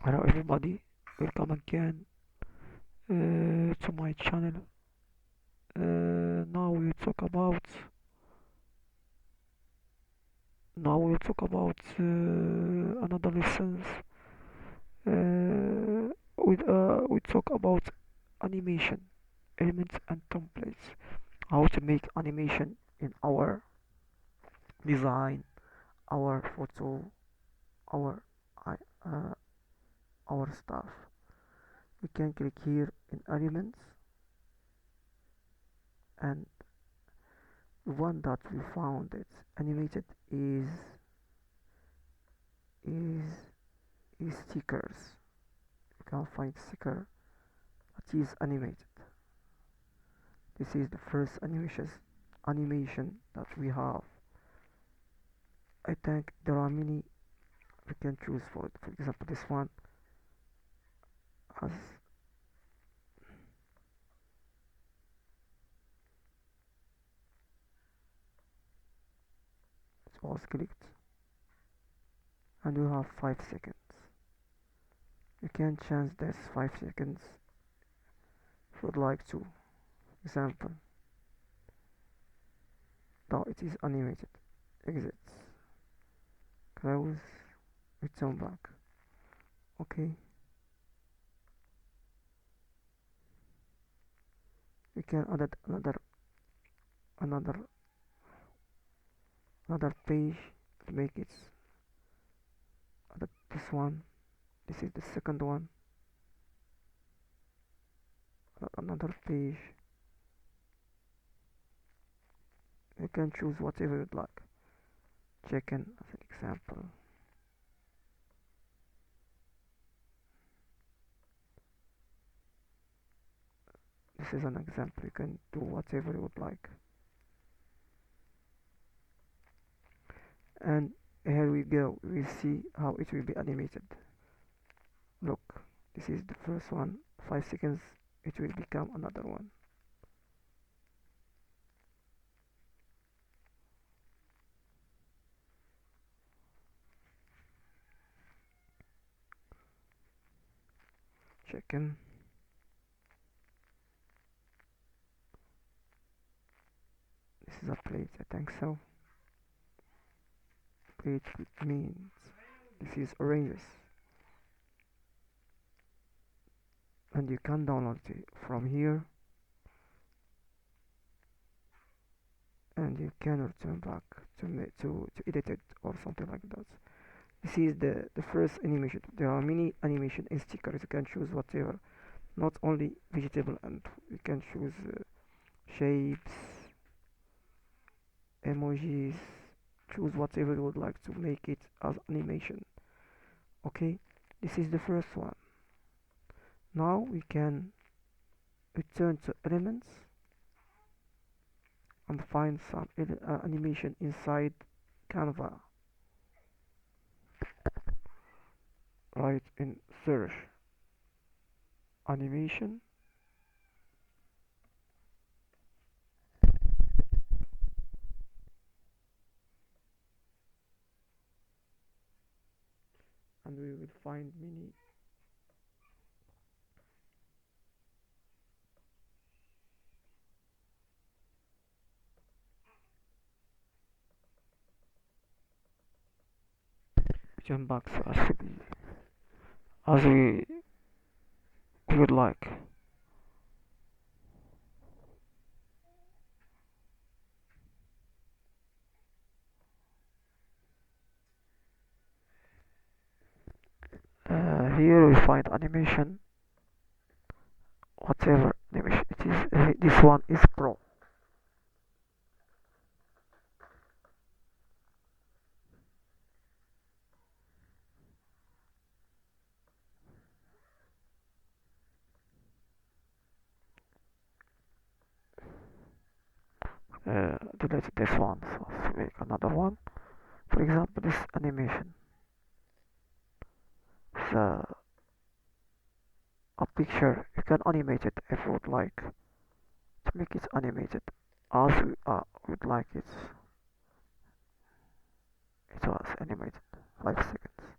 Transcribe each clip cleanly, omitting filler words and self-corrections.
Hello everybody, welcome again to my channel. Now we'll talk about another lessons. We talk about animation, elements and templates. How to make animation in our design, our photo, our i- uh, our stuff. We can click here in elements, and the one that we found it's animated is is stickers. You can find sticker that is animated. This is the first animation that we have. I think there are many we can choose for it. For example, this one has it was clicked, and you have 5 seconds. You can change this 5 seconds if you'd like to. Example, now it is animated. Exits, close, return back. Okay, you can add another another page to make it this one. This is the second one. Another page. You can choose whatever you'd like. Chicken as an example. This is an example. You can do whatever you would like. And here we go. We see how it will be animated. Look, this is the first one. 5 seconds. It will become another one. Chicken. This is a plate. I think so. Plate means this is oranges. And you can download it from here, and you can return back to edit it or something like that. This is the first animation. There are many animation and stickers. You can choose whatever, not only vegetable, and you can choose shapes, emojis. Choose whatever you would like to make it as animation. Okay, this is the first one. Now we can return to elements and find some animation inside Canva. Write in search animation, and we will find many. Jump box as we would like. Here we find animation, whatever animation it is. This one is pro. Delete this one, so let's make another one. For example, this animation. So a picture, you can animate it if you would like to make it animated as we would like it. It was animated 5 seconds.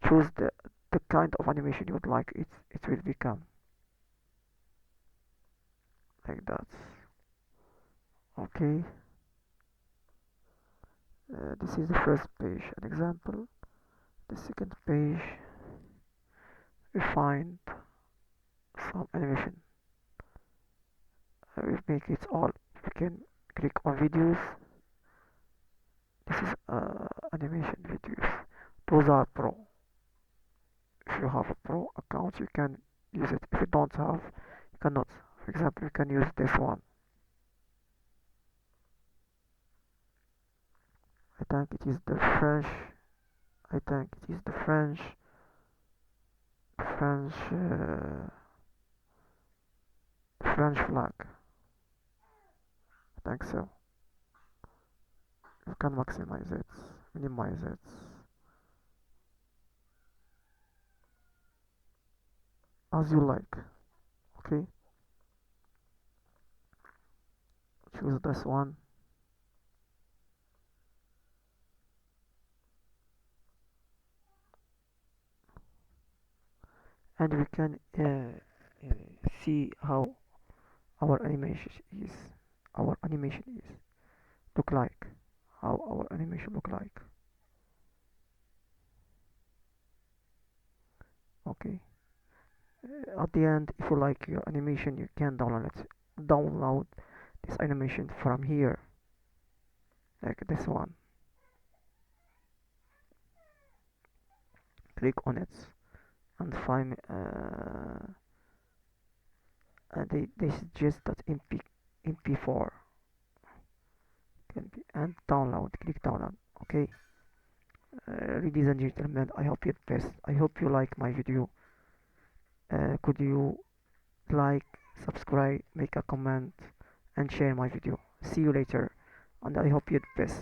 Choose the the kind of animation you would like it will become like that. Okay, this is the first page, an example. The second page, we find some animation. We make it all. We can click on videos. This is animation videos. Those are pro. If you have a pro account, you can use it. If you don't have, you cannot. For example, you can use this one. I think it is the French. I think it is the French, French flag. I think so. You can maximize it, minimize it. As you like. Okay, choose this one. And we can see how our animation is our animation is look like how our animation look like. Okay, at the end, if you like your animation, you can download this animation from here, like this one. Click on it and find they suggest that mp4 can be, and download. Click download. Okay, ladies and gentlemen, I hope you best. I hope you like my video. Could you like, subscribe, make a comment, and share my video. See you later, and I hope you the best.